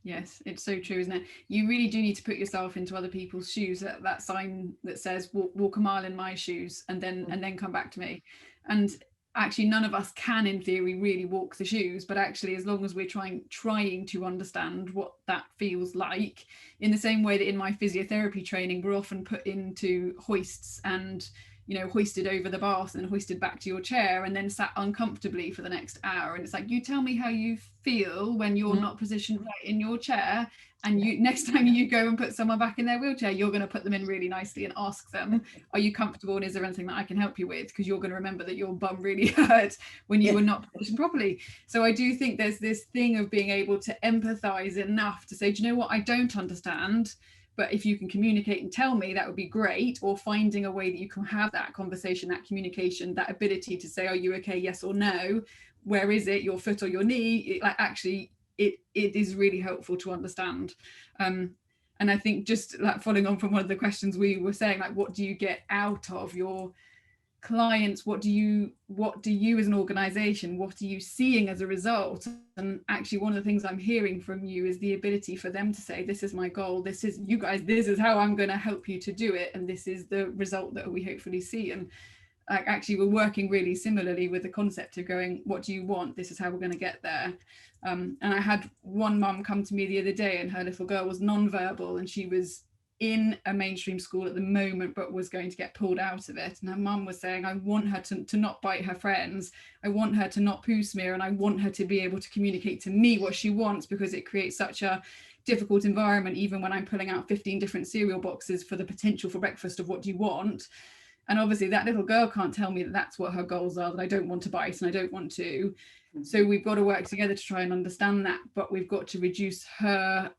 Yes, it's so true, isn't it? You really do need to put yourself into other people's shoes. That sign that says walk a mile in my shoes and then come back to me. And actually none of us can in theory really walk the shoes, but actually as long as we're trying to understand what that feels like, in the same way that in my physiotherapy training we're often put into hoists and, you know, hoisted over the bath and hoisted back to your chair and then sat uncomfortably for the next hour, and it's like, you tell me how you feel when you're not positioned right in your chair, and you next time you go and put someone back in their wheelchair, you're going to put them in really nicely and ask them, are you comfortable and is there anything that I can help you with, because you're going to remember that your bum really hurt when you were not positioned properly. So I do think there's this thing of being able to empathize enough to say, do you know what, I don't understand, but if you can communicate and tell me, that would be great. Or finding a way that you can have that conversation, that communication, that ability to say, are you okay, yes or no, where is it, your foot or your knee, like actually it is really helpful to understand. And I think just like following on from one of the questions we were saying, like what do you get out of your clients, what do you as an organization, what are you seeing as a result? And actually one of the things I'm hearing from you is the ability for them to say, this is my goal, this is you guys, this is how I'm going to help you to do it, and this is the result that we hopefully see. And actually we're working really similarly with the concept of going, what do you want, this is how we're going to get there. And I had one mum come to me the other day, and her little girl was non-verbal, and she was in a mainstream school at the moment but was going to get pulled out of it, and her mum was saying, I want her to not bite her friends, I want her to not poo smear, and I want her to be able to communicate to me what she wants, because it creates such a difficult environment even when I'm pulling out 15 different cereal boxes for the potential for breakfast of what do you want. And obviously that little girl can't tell me that that's what her goals are, that I don't want to bite and I don't want to. So we've got to work together to try and understand that, but we've got to reduce her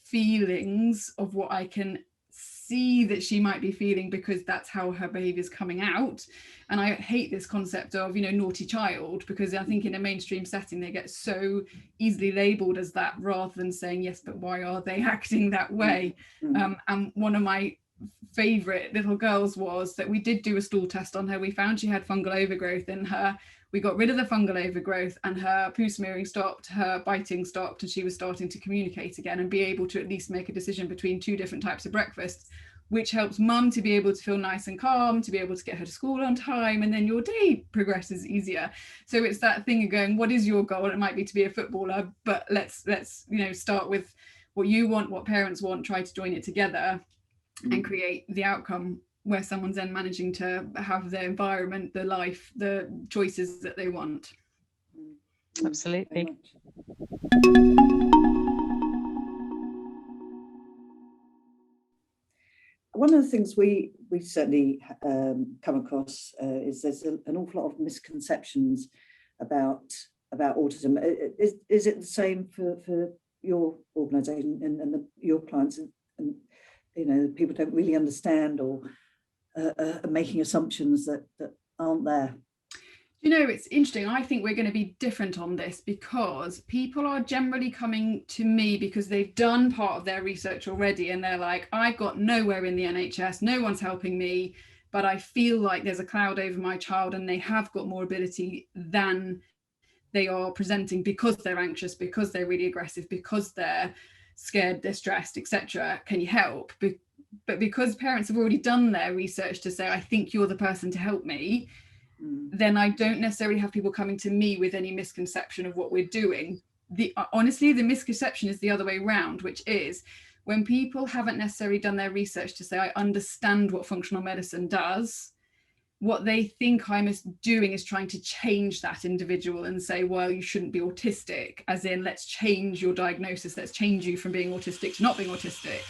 feelings of what I can see that she might be feeling, because that's how her behavior is coming out. And I hate this concept of, you know, naughty child, because I think in a mainstream setting they get so easily labeled as that, rather than saying, yes, but why are they acting that way? And one of my favorite little girls was that we did do a stool test on her. We found she had fungal overgrowth in her. We got rid of the fungal overgrowth, and her poo smearing stopped, her biting stopped, and she was starting to communicate again and be able to at least make a decision between two different types of breakfast, which helps mum to be able to feel nice and calm, to be able to get her to school on time, and then your day progresses easier. So it's that thing of going, what is your goal? It might be to be a footballer, but let's you know, start with what you want, what parents want, try to join it together and create the outcome where someone's then managing to have the environment, the life, the choices that they want. Absolutely. One of the things we certainly come across is there's an awful lot of misconceptions about autism. Is it the same for your organisation and your clients? And you know, people don't really understand or are making assumptions that aren't there. You know, it's interesting. I think we're going to be different on this, because people are generally coming to me because they've done part of their research already, and they're like, I've got nowhere in the NHS, no one's helping me, but I feel like there's a cloud over my child, and they have got more ability than they are presenting, because they're anxious, because they're really aggressive, because they're scared, they're stressed, etc. Can you help? But because parents have already done their research to say, I think you're the person to help me, then I don't necessarily have people coming to me with any misconception of what we're doing. Honestly, the misconception is the other way around, which is when people haven't necessarily done their research to say, I understand what functional medicine does, what they think I'm doing is trying to change that individual and say, well, you shouldn't be autistic, as in, let's change your diagnosis, let's change you from being autistic to not being autistic.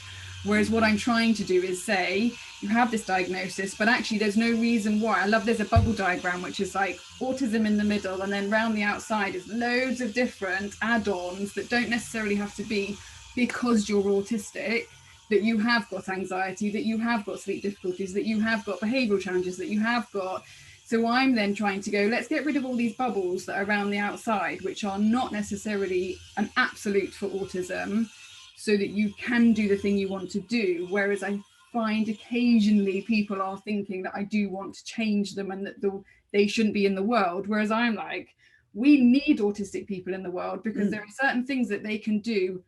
Whereas what I'm trying to do is say, you have this diagnosis, but actually there's no reason why. I love there's a bubble diagram, which is like autism in the middle, and then round the outside is loads of different add-ons that don't necessarily have to be because you're autistic, that you have got anxiety, that you have got sleep difficulties, that you have got behavioural challenges, that you have got. So I'm then trying to go, let's get rid of all these bubbles that are around the outside, which are not necessarily an absolute for autism, so that you can do the thing you want to do. Whereas I find occasionally people are thinking that I do want to change them and that they shouldn't be in the world. Whereas I'm like, we need autistic people in the world, because there are certain things that they can do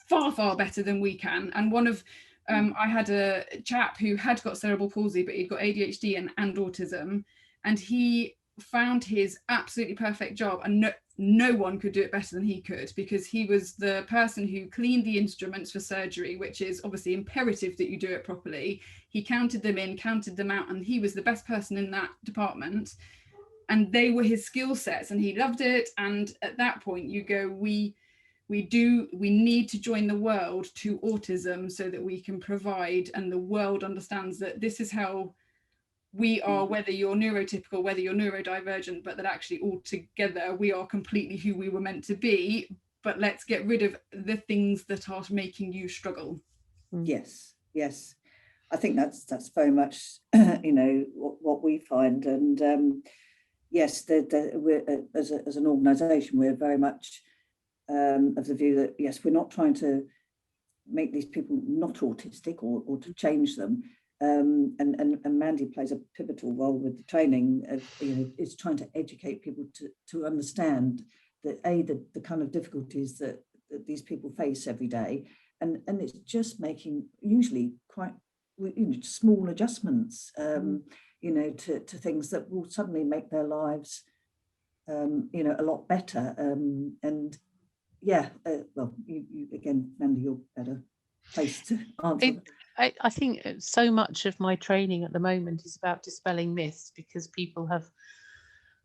far, far better than we can. And one of, I had a chap who had got cerebral palsy, but he'd got ADHD and autism, and he found his absolutely perfect job, and no one could do it better than he could, because he was the person who cleaned the instruments for surgery, which is obviously imperative that you do it properly. He counted them in, counted them out, and he was the best person in that department, and they were his skill sets, and he loved it. And at that point you go, we need to join the world to autism, so that we can provide, and the world understands that this is how we are, whether you're neurotypical, whether you're neurodivergent, but that actually all together we are completely who we were meant to be. But let's get rid of the things that are making you struggle. Yes. I think that's very much you know what we find, and yes, we're as an organisation, we're very much of the view that yes, we're not trying to make these people not autistic or to change them. and Mandy plays a pivotal role with the training of, is trying to educate people to understand that the kind of difficulties that these people face every day, and it's just making usually quite small adjustments to things that will suddenly make their lives a lot better. And yeah, well, you again, Mandy, you're better placed to answer. I think so much of my training at the moment is about dispelling myths, because people have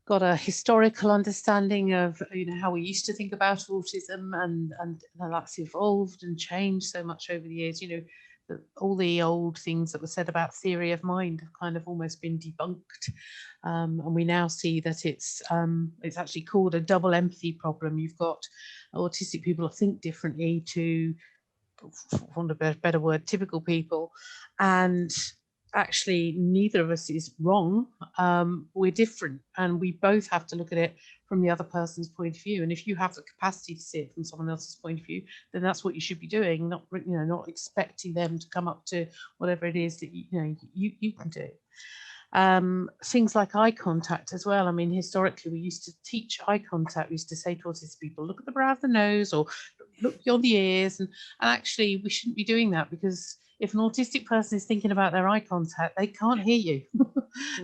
got a historical understanding of how we used to think about autism, and that's evolved and changed so much over the years. All the old things that were said about theory of mind have kind of almost been debunked, and we now see that it's actually called a double empathy problem. You've got autistic people who think differently to, for want of a better word, typical people, and actually neither of us is wrong. We're different, and we both have to look at it from the other person's point of view. And if you have the capacity to see it from someone else's point of view, then that's what you should be doing, not expecting them to come up to whatever it is that you can do. Things like eye contact as well. I mean, historically, we used to teach eye contact. We used to say to autistic people, look at the brow of the nose, or look beyond the ears. And actually, we shouldn't be doing that, because if an autistic person is thinking about their eye contact, they can't hear you.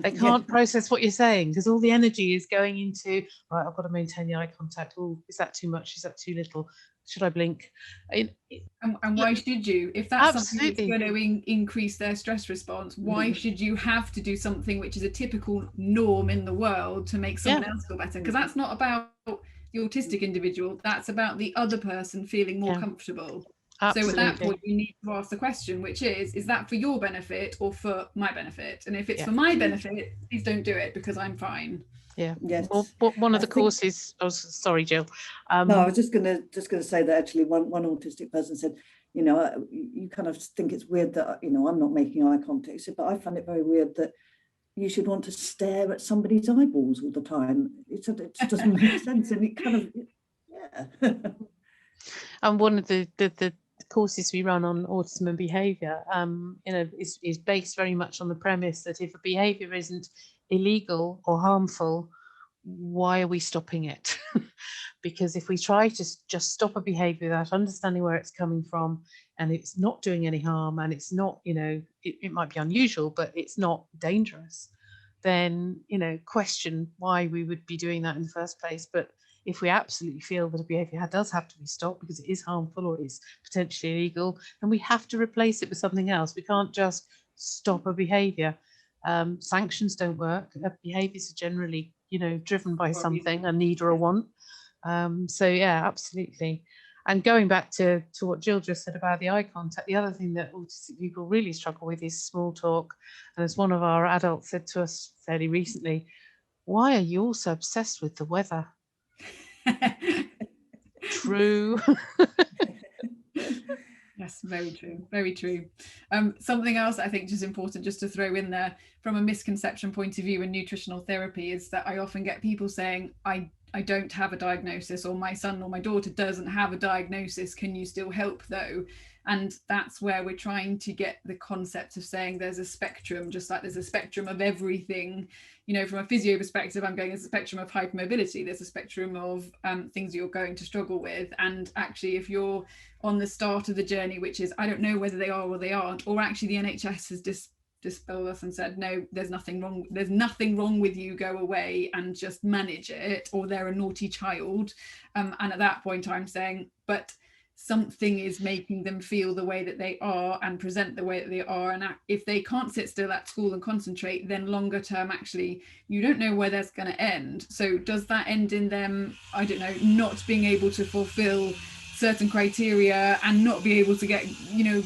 They can't process what you're saying, because all the energy is going into, right, I've got to maintain the eye contact. Oh, is that too much? Is that too little? Should I blink? And why should you? If that's something that's going to increase their stress response, why should you have to do something which is a typical norm in the world to make someone else feel better? Because that's not about the autistic individual, that's about the other person feeling more comfortable. Absolutely. So at that point, you need to ask the question, which is that for your benefit or for my benefit? And if it's for my benefit, please don't do it, because I'm fine. Yeah. Yes. Well, one of the courses. Oh, sorry, Jill. No, I was just gonna say that actually one autistic person said, you kind of think it's weird that I'm not making eye contact. But I find it very weird that you should want to stare at somebody's eyeballs all the time. It just doesn't make sense, and it kind of And one of the courses we run on autism and behaviour, is based very much on the premise that if a behaviour isn't illegal or harmful, why are we stopping it? Because if we try to just stop a behaviour without understanding where it's coming from, and it's not doing any harm, and it's not, it might be unusual, but it's not dangerous, then, question why we would be doing that in the first place. But if we absolutely feel that a behaviour does have to be stopped because it is harmful or is potentially illegal, then we have to replace it with something else. We can't just stop a behaviour. Sanctions don't work. Behaviours are generally, driven by something, a need or a want. So yeah, absolutely. And going back to what Jill just said about the eye contact, the other thing that autistic people really struggle with is small talk. And as one of our adults said to us fairly recently, why are you all so obsessed with the weather? True. Yes, very true, very true. Something else I think is important just to throw in there from a misconception point of view in nutritional therapy is that I often get people saying, I don't have a diagnosis, or my son or my daughter doesn't have a diagnosis, can you still help though? And that's where we're trying to get the concept of saying there's a spectrum, just like there's a spectrum of everything. From a physio perspective, I'm going, there's a spectrum of hypermobility, there's a spectrum of things you're going to struggle with. And actually, if you're on the start of the journey, which is, I don't know whether they are or they aren't, or actually the NHS has dispelled us and said, no, there's nothing wrong with you, go away and just manage it, or they're a naughty child. And at that point, I'm saying, but something is making them feel the way that they are and present the way that they are, and if they can't sit still at school and concentrate, then longer term actually you don't know where that's going to end. So does that end in them, I don't know, not being able to fulfill certain criteria and not be able to get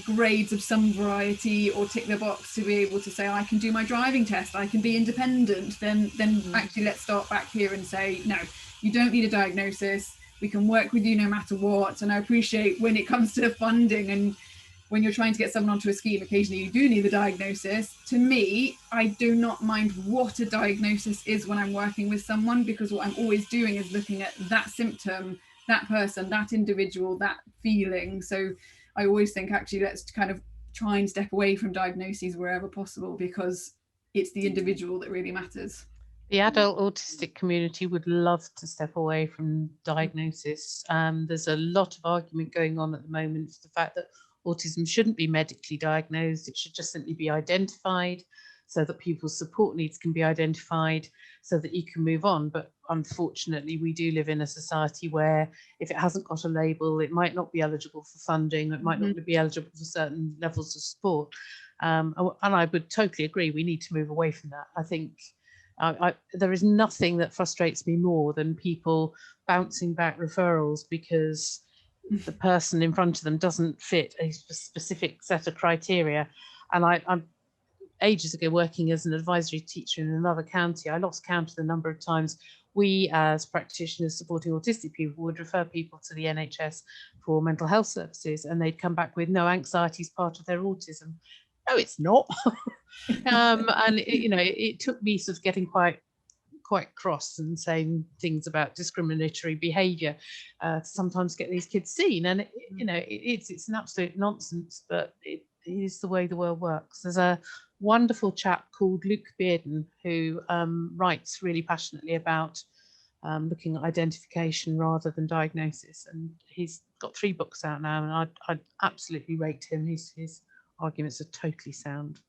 grades of some variety, or tick the box to be able to say, I can do my driving test, I can be independent? Then actually let's start back here and say, no, you don't need a diagnosis, we can work with you no matter what. And I appreciate when it comes to funding and when you're trying to get someone onto a scheme, occasionally you do need the diagnosis. To me, I do not mind what a diagnosis is when I'm working with someone, because what I'm always doing is looking at that symptom, that person, that individual, that feeling. So I always think, actually, let's kind of try and step away from diagnoses wherever possible, because it's the individual that really matters. The adult autistic community would love to step away from diagnosis. There's a lot of argument going on at the moment for the fact that autism shouldn't be medically diagnosed. It should just simply be identified so that people's support needs can be identified so that you can move on. But unfortunately, we do live in a society where if it hasn't got a label, it might not be eligible for funding, it might not be eligible for certain levels of support. And I would totally agree, we need to move away from that. I think there is nothing that frustrates me more than people bouncing back referrals because the person in front of them doesn't fit a specific set of criteria. And I'm ages ago working as an advisory teacher in another county, I lost count of the number of times we as practitioners supporting autistic people would refer people to the NHS for mental health services, and they'd come back with no, anxiety is part of their autism. No, it's not. And it took me sort of getting quite cross and saying things about discriminatory behaviour to sometimes get these kids seen. And it's an absolute nonsense, but it is the way the world works. There's a wonderful chap called Luke Bearden who writes really passionately about looking at identification rather than diagnosis, and he's got 3 books out now, and I'd absolutely rate him. His arguments are totally sound.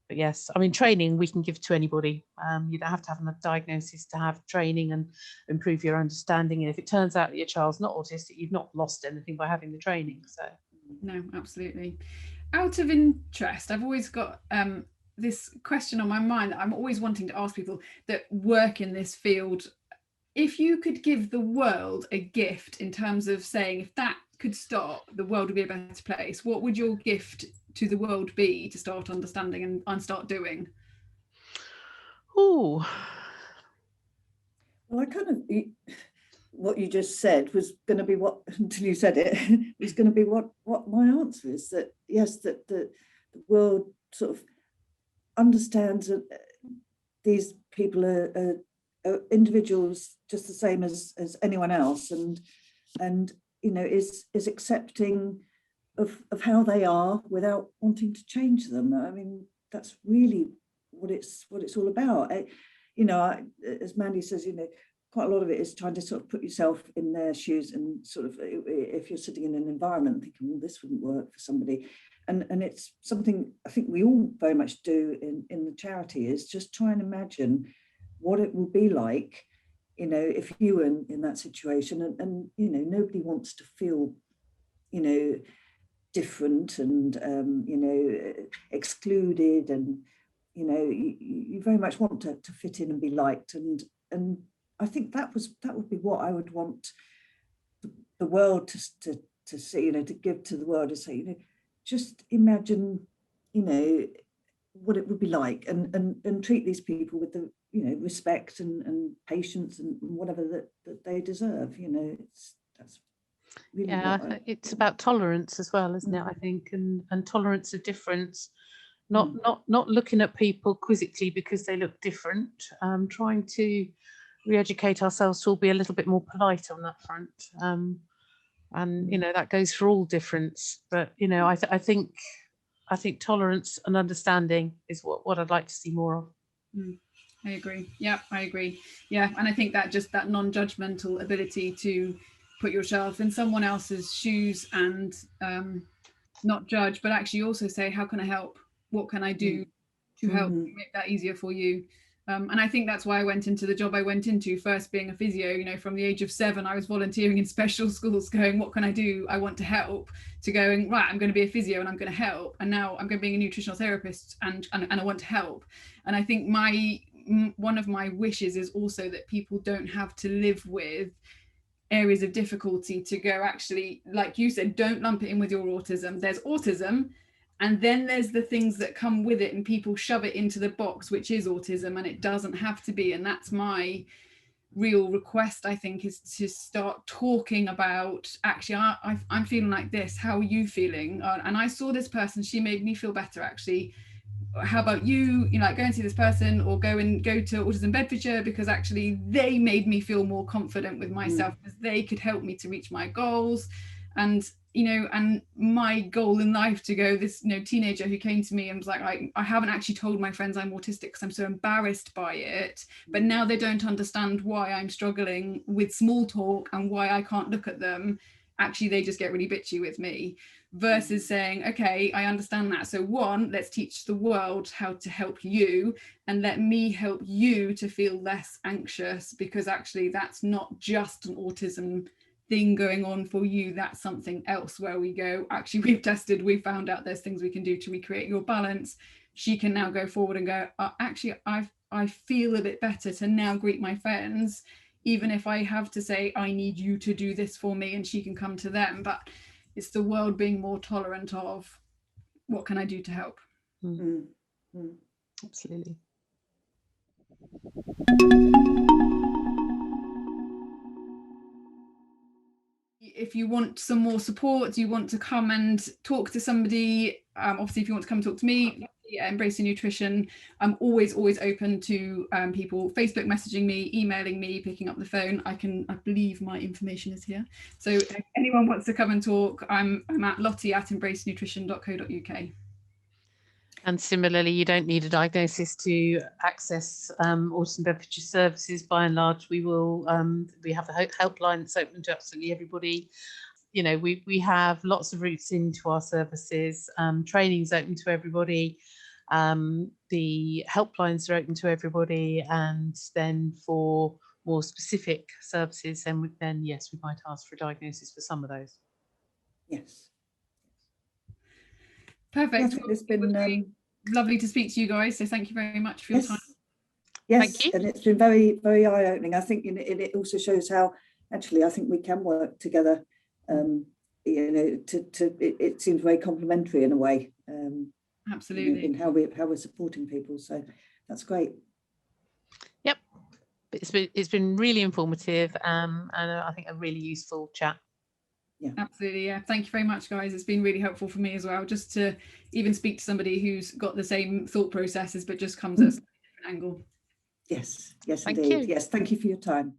But yes, I mean, training we can give to anybody. You don't have to have a diagnosis to have training and improve your understanding. And if it turns out that your child's not autistic, you've not lost anything by having the training. So no, absolutely. Out of interest, I've always got this question on my mind that I'm always wanting to ask people that work in this field. If you could give the world a gift in terms of saying, if that could stop, the world would be a better place, what would your gift to the world be to start understanding and start doing? Oh, well, what you just said was going to be what, until you said it, was going to be what my answer is, that yes, that the world sort of understands that these people are individuals just the same as anyone else, and is accepting of how they are without wanting to change them. I mean, that's really what it's all about. As Mandy says, quite a lot of it is trying to sort of put yourself in their shoes, and sort of, if you're sitting in an environment thinking, well, this wouldn't work for somebody, and it's something I think we all very much do in the charity, is just try and imagine what it will be like, if you were in that situation, and nobody wants to feel different and excluded, and you very much want to fit in and be liked, and I think that would be what I would want the world to see, to give to the world, to say, just imagine what it would be like, and treat these people with the respect and patience and whatever that they deserve. That's really, it's about tolerance as well, isn't it? I think, and tolerance of difference, not looking at people quizzically because they look different, trying to re-educate ourselves to all be a little bit more polite on that front, and that goes for all difference, but I think tolerance and understanding is what I'd like to see more of. I agree. Yeah, I agree. Yeah, and I think that just that non-judgmental ability to put yourself in someone else's shoes and not judge, but actually also say, how can I help? What can I do to help make that easier for you? And I think that's why I went into the job I went into, first being a physio. From the age of 7, I was volunteering in special schools going, what can I do? I want to help, to going, right, I'm going to be a physio and I'm going to help. And now I'm going to be a nutritional therapist and I want to help. And I think one of my wishes is also that people don't have to live with areas of difficulty, to go, actually, like you said, don't lump it in with your autism. There's autism, and then there's the things that come with it, and people shove it into the box, which is autism, and it doesn't have to be. And that's my real request, I think, is to start talking about, actually, I'm feeling like this. How are you feeling? And I saw this person, she made me feel better, actually. How about you? Like, go and see this person, or go to Autism Bedfordshire, because actually they made me feel more confident with myself, because they could help me to reach my goals. And you know, and my goal in life to go, this, you know, teenager who came to me and was like, I haven't actually told my friends I'm autistic because I'm so embarrassed by it, but now they don't understand why I'm struggling with small talk and why I can't look at them. Actually, they just get really bitchy with me, versus saying, okay, I understand that. So one, let's teach the world how to help you, and let me help you to feel less anxious, because actually that's not just an autism thing going on for you, that's something else where we go, actually we've tested, we found out there's things we can do to recreate your balance. She can now go forward and go, actually I feel a bit better to now greet my friends, even if I have to say I need you to do this for me, and she can come to them. But it's the world being more tolerant of what can I do to help. Absolutely. If you want some more support, you want to come and talk to somebody, obviously if you want to come talk to me, Embracing Nutrition, I'm always open to people Facebook messaging me, emailing me, picking up the phone. I believe my information is here, so if anyone wants to come and talk, I'm at lottie@embracenutrition.co.uk. And similarly, you don't need a diagnosis to access Autism Bedfordshire services. By and large, we have a helpline that's open to absolutely everybody. You know, we have lots of routes into our services. Training's open to everybody. The helplines are open to everybody, and then for more specific services, then yes, we might ask for a diagnosis for some of those. Yes. Perfect. Well, it's been lovely to speak to you guys. So thank you very much for your time. Yes, thank you. And it's been very, very eye-opening. I think it also shows how actually I think we can work together. You know, it seems very complementary in a way. Absolutely. In how we're supporting people. So that's great. Yep, it's been really informative, and I think a really useful chat. Yeah, absolutely. Yeah, thank you very much, guys. It's been really helpful for me as well, just to even speak to somebody who's got the same thought processes but just comes at a slightly different angle. Yes, Thank indeed. you. Yes, thank you for your time.